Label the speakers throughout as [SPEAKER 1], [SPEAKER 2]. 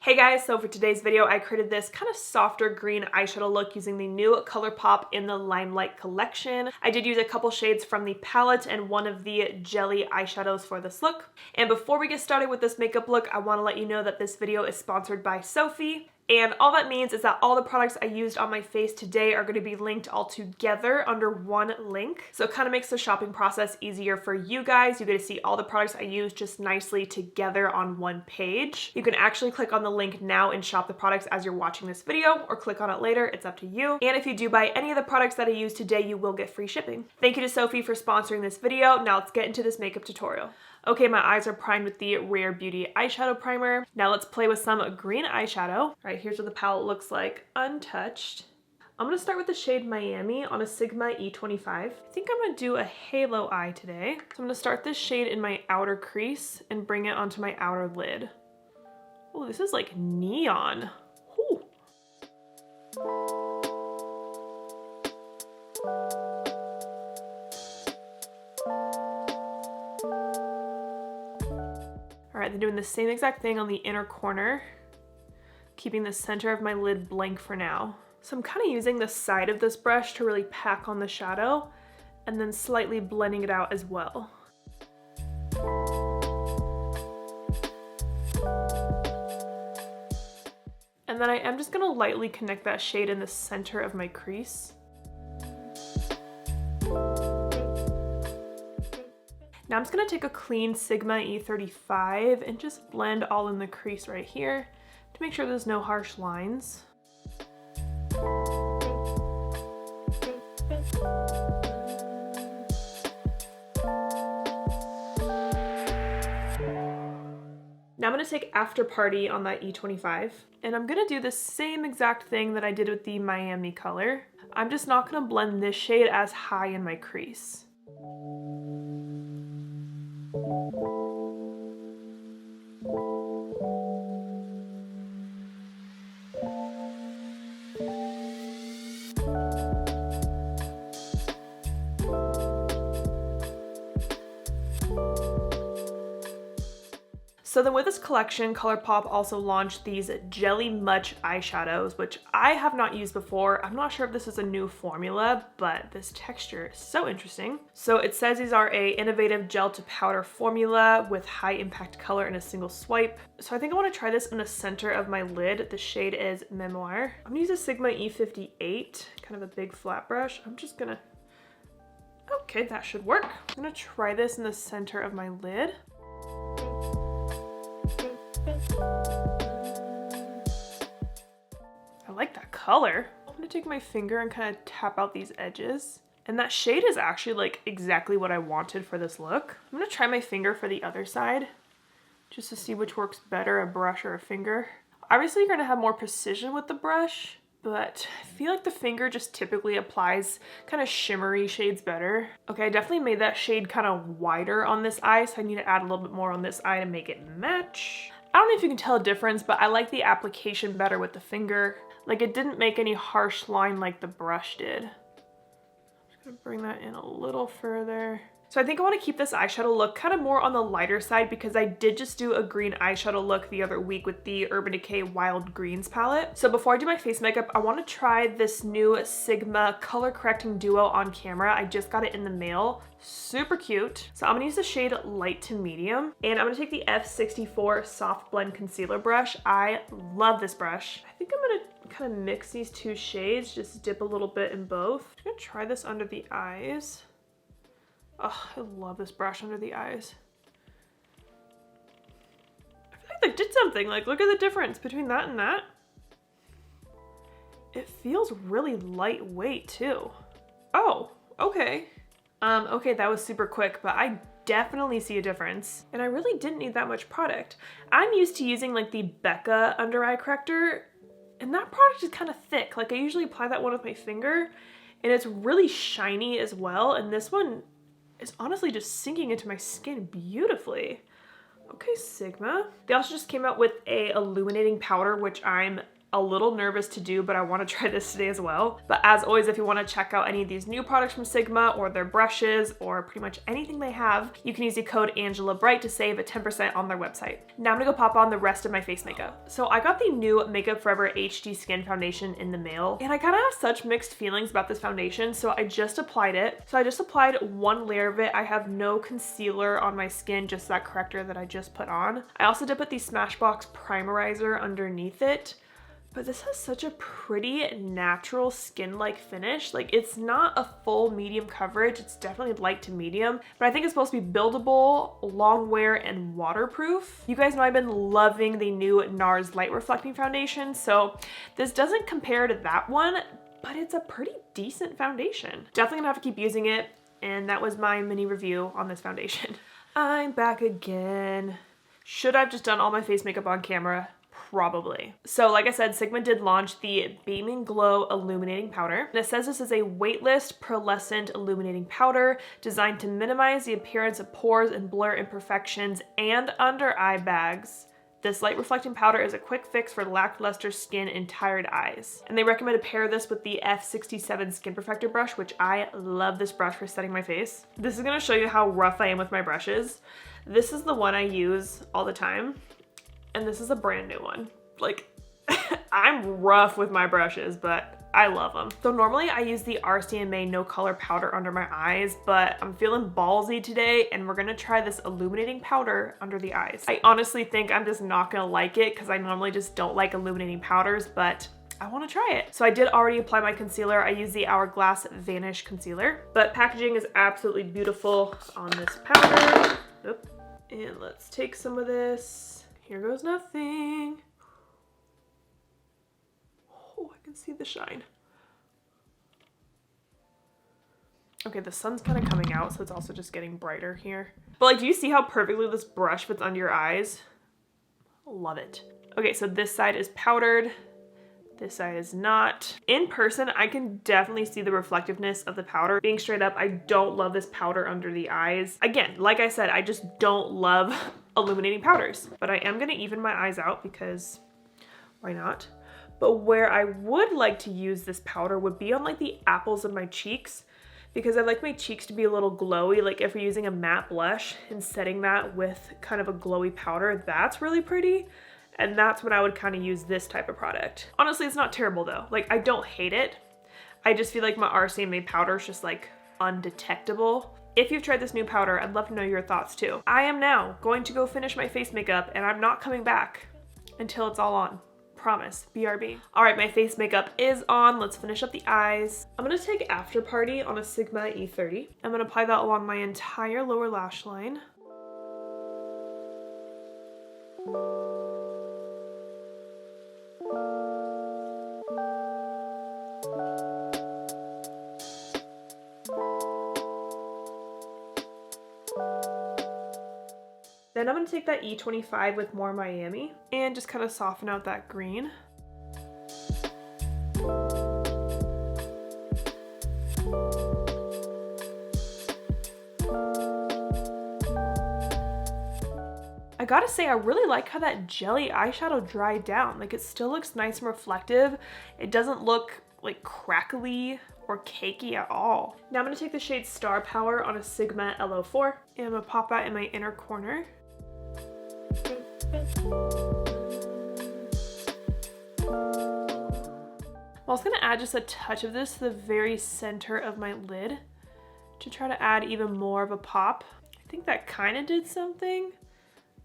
[SPEAKER 1] Hey guys, so for today's video, I created this kind of softer green eyeshadow look using the new ColourPop in the Limelight collection. I did use a couple shades from the palette and one of the jelly eyeshadows for this look. And before we get started with this makeup look, I want to let you know that this video is sponsored by Sophie. And all that means is that all the products I used on my face today are going to be linked all together under one link. So it kind of makes the shopping process easier for you guys. You get to see all the products I use just nicely together on one page. You can actually click on the link now and shop the products as you're watching this video, or click on it later. It's up to you. And if you do buy any of the products that I use today, you will get free shipping. Thank you to Sophie for sponsoring this video. Now let's get into this makeup tutorial. Okay, my eyes are primed with the Rare Beauty eyeshadow primer. Now let's play with some green eyeshadow. All right, here's what the palette looks like untouched. I'm gonna start with the shade Miami on a Sigma E25. I think I'm gonna do a halo eye today. So I'm gonna start this shade in my outer crease and bring it onto my outer lid. Oh, this is like neon. Whew. All right, then doing the same exact thing on the inner corner, keeping the center of my lid blank for now. So I'm kind of using the side of this brush to really pack on the shadow and then slightly blending it out as well. And then I am just gonna lightly connect that shade in the center of my crease. Now I'm just gonna take a clean Sigma E35 and just blend all in the crease right here to make sure there's no harsh lines. Now I'm gonna take After Party on that E25, and I'm gonna do the same exact thing that I did with the Miami color. I'm just not gonna blend this shade as high in my crease. So then with this collection, ColourPop also launched these Jelly Much eyeshadows, which I have not used before. I'm not sure if this is a new formula, but this texture is so interesting. So it says these are a innovative gel to powder formula with high impact color in a single swipe. So I think I want to try this in the center of my lid. The shade is Memoir. I'm gonna use a Sigma E58, kind of a big flat brush. I'm just gonna, okay, that should work. I'm gonna try this in the center of my lid. I like that color. I'm gonna take my finger and kind of tap out these edges. And that shade is actually like exactly what I wanted for this look. I'm gonna try my finger for the other side just to see which works better, a brush or a finger. Obviously you're gonna have more precision with the brush, but I feel like the finger just typically applies kind of shimmery shades better. Okay, I definitely made that shade kind of wider on this eye, so I need to add a little bit more on this eye to make it match. I don't know if you can tell a difference, but I like the application better with the finger. Like, it didn't make any harsh line like the brush did. I'm just gonna bring that in a little further. So I think I want to keep this eyeshadow look kind of more on the lighter side because I did just do a green eyeshadow look the other week with the Urban Decay Wild Greens palette. So before I do my face makeup, I want to try this new Sigma Color Correcting Duo on camera. I just got it in the mail. Super cute. So I'm gonna use the shade Light to Medium, and I'm gonna take the F64 Soft Blend Concealer brush. I love this brush. I think I'm gonna kind of mix these two shades, just dip a little bit in both. I'm gonna try this under the eyes. Oh, I love this brush under the eyes. I feel like they did something. Like, look at the difference between that and that. It feels really lightweight too. Oh, okay. Okay, that was super quick, but I definitely see a difference. And I really didn't need that much product. I'm used to using like the Becca under eye corrector, and that product is kind of thick. Like, I usually apply that one with my finger, and it's really shiny as well. And this one is honestly just sinking into my skin beautifully. Okay, Sigma. They also just came out with a illuminating powder, which I'm a little nervous to do, but I want to try this today as well. But as always, if you want to check out any of these new products from Sigma or their brushes or pretty much anything they have, you can use the code AngelaBright to save 10% on their website. Now I'm gonna go pop on the rest of my face makeup. So I got the new Makeup Forever HD Skin Foundation in the mail, and I kind of have such mixed feelings about this foundation, so I just applied it. So I just applied one layer of it. I have no concealer on my skin, just that corrector that I just put on. I also did put the Smashbox Primerizer underneath it. But this has such a pretty natural skin-like finish. Like, it's not a full medium coverage, it's definitely light to medium, but I think it's supposed to be buildable, long wear, and waterproof. You guys know I've been loving the new NARS Light Reflecting Foundation, so this doesn't compare to that one, but it's a pretty decent foundation. Definitely gonna have to keep using it, and that was my mini review on this foundation. I'm back again. Should I've just done all my face makeup on camera? Probably. So like I said, Sigma did launch the Beaming Glow Illuminating Powder. And it says this is a weightless, pearlescent illuminating powder designed to minimize the appearance of pores and blur imperfections and under eye bags. This light reflecting powder is a quick fix for lackluster skin and tired eyes. And they recommend to pair this with the F67 Skin Perfector brush, which I love this brush for setting my face. This is gonna show you how rough I am with my brushes. This is the one I use all the time. And this is a brand new one. Like, I'm rough with my brushes, but I love them. So normally I use the RCMA No Color Powder under my eyes, but I'm feeling ballsy today and we're gonna try this illuminating powder under the eyes. I honestly think I'm just not gonna like it because I normally just don't like illuminating powders, but I want to try it. So I did already apply my concealer. I use the Hourglass Vanish Concealer, but packaging is absolutely beautiful on this powder. Oop. And let's take some of this. Here goes nothing. Oh, I can see the shine. Okay, the sun's kind of coming out, so it's also just getting brighter here. But like, do you see how perfectly this brush fits under your eyes? Love it. Okay, so this side is powdered. This side is not. In person, I can definitely see the reflectiveness of the powder. Being straight up, I don't love this powder under the eyes. Again, like I said, I just don't love illuminating powders, but I am gonna even my eyes out because why not? But where I would like to use this powder would be on like the apples of my cheeks, because I like my cheeks to be a little glowy. Like if we're using a matte blush and setting that with kind of a glowy powder, that's really pretty. And that's when I would kind of use this type of product. Honestly, it's not terrible though. Like, I don't hate it. I just feel like my RCMA powder is just like undetectable. If you've tried this new powder, I'd love to know your thoughts too. I am now going to go finish my face makeup and I'm not coming back until it's all on. Promise, BRB. All right, my face makeup is on. Let's finish up the eyes. I'm gonna take After Party on a Sigma E30. I'm gonna apply that along my entire lower lash line. Then I'm gonna take that E25 with More Miami and just kind of soften out that green. I gotta say, I really like how that jelly eyeshadow dried down. Like, it still looks nice and reflective. It doesn't look like crackly or cakey at all. Now I'm gonna take the shade Star Power on a Sigma LO4 and I'm gonna pop that in my inner corner. I was gonna add just a touch of this to the very center of my lid to try to add even more of a pop. I think that kind of did something.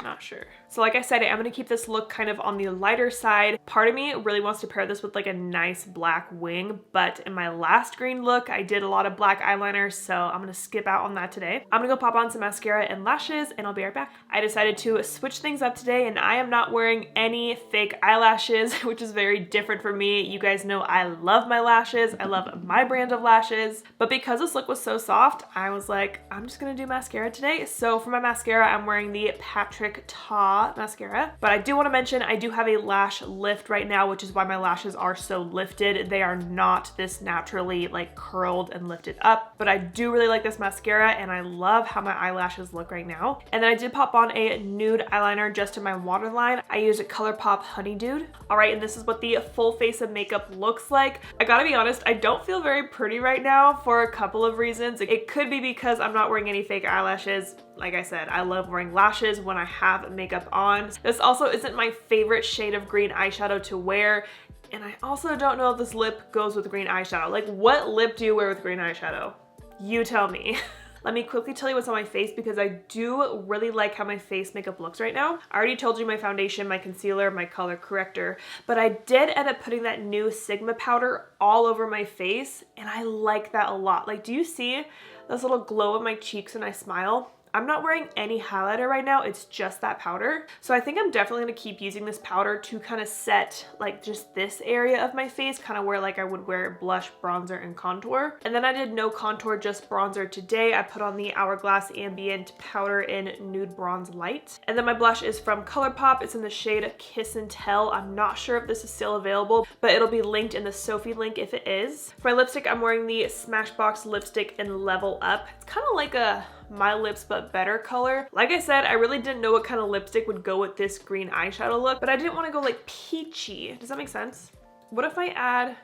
[SPEAKER 1] Not sure. So like I said, I am gonna keep this look kind of on the lighter side. Part of me really wants to pair this with like a nice black wing, but in my last green look, I did a lot of black eyeliner, so I'm gonna skip out on that today. I'm gonna go pop on some mascara and lashes, and I'll be right back. I decided to switch things up today, and I am not wearing any fake eyelashes, which is very different for me. You guys know I love my lashes. I love my brand of lashes, but because this look was so soft, I was like, I'm just gonna do mascara today. So for my mascara, I'm wearing the Patrick Ta Lash mascara. But I do want to mention I do have a lash lift right now, which is why my lashes are so lifted. They are not this naturally like curled and lifted up, but I do really like this mascara and I love how my eyelashes look right now. And then I did pop on a nude eyeliner just in my waterline. I used a ColourPop Honey Dude. All right, and this is what the full face of makeup looks like. I gotta be honest, I don't feel very pretty right now for a couple of reasons. It could be because I'm not wearing any fake eyelashes. Like I said, I love wearing lashes when I have makeup on. This also isn't my favorite shade of green eyeshadow to wear. And I also don't know if this lip goes with green eyeshadow. Like, what lip do you wear with green eyeshadow? You tell me. Let me quickly tell you what's on my face because I do really like how my face makeup looks right now. I already told you my foundation, my concealer, my color corrector, but I did end up putting that new Sigma powder all over my face and I like that a lot. Like, do you see this little glow of my cheeks when I smile? I'm not wearing any highlighter right now, it's just that powder. So I think I'm definitely gonna keep using this powder to kind of set like just this area of my face, kind of where like I would wear blush, bronzer, and contour. And then I did no contour, just bronzer today. I put on the Hourglass Ambient Powder in Nude Bronze Light. And then my blush is from ColourPop. It's in the shade Kiss and Tell. I'm not sure if this is still available, but it'll be linked in the Sophie link if it is. For my lipstick, I'm wearing the Smashbox lipstick in Level Up. It's kind of like a My Lips But Better color. Like I said, I really didn't know what kind of lipstick would go with this green eyeshadow look, but I didn't want to go like peachy. Does that make sense? What if I add,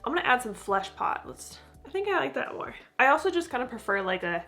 [SPEAKER 1] I'm gonna add some Flesh Pot. I think I like that more. I also just kind of prefer like a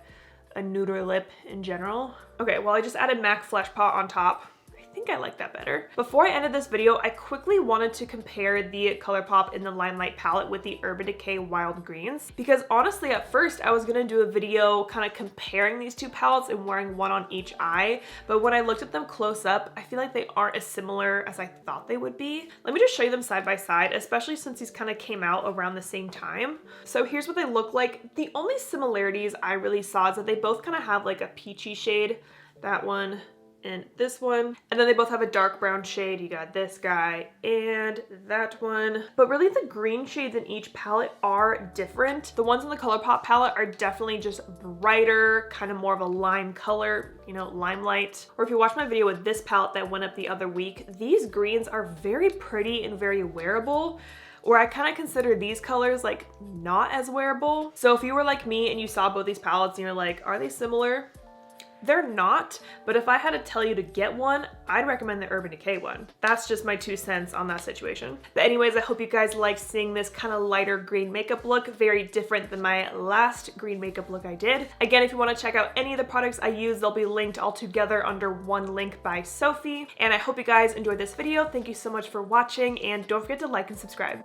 [SPEAKER 1] nuder lip in general. Okay, well I just added MAC Flesh Pot on top. I think I like that better. Before I ended this video, I quickly wanted to compare the ColourPop in the Limelight palette with the Urban Decay Wild Greens, because honestly at first I was gonna do a video kind of comparing these two palettes and wearing one on each eye, but when I looked at them close up, I feel like they aren't as similar as I thought they would be. Let me just show you them side by side, especially since these kind of came out around the same time. So here's what they look like. The only similarities I really saw is that they both kind of have like a peachy shade, that one and this one, and then they both have a dark brown shade. You got this guy and that one, but really the green shades in each palette are different. The ones in the ColourPop palette are definitely just brighter, kind of more of a lime color, you know, Limelight. Or if you watch my video with this palette that went up the other week, these greens are very pretty and very wearable, where I kind of consider these colors like not as wearable. So if you were like me and you saw both these palettes and you're like, are they similar? They're not, but if I had to tell you to get one, I'd recommend the Urban Decay one. That's just my 2 cents on that situation. But anyways, I hope you guys liked seeing this kind of lighter green makeup look, very different than my last green makeup look I did. Again, if you want to check out any of the products I use, they'll be linked all together under one link by Sophie. And I hope you guys enjoyed this video. Thank you so much for watching, and don't forget to like and subscribe.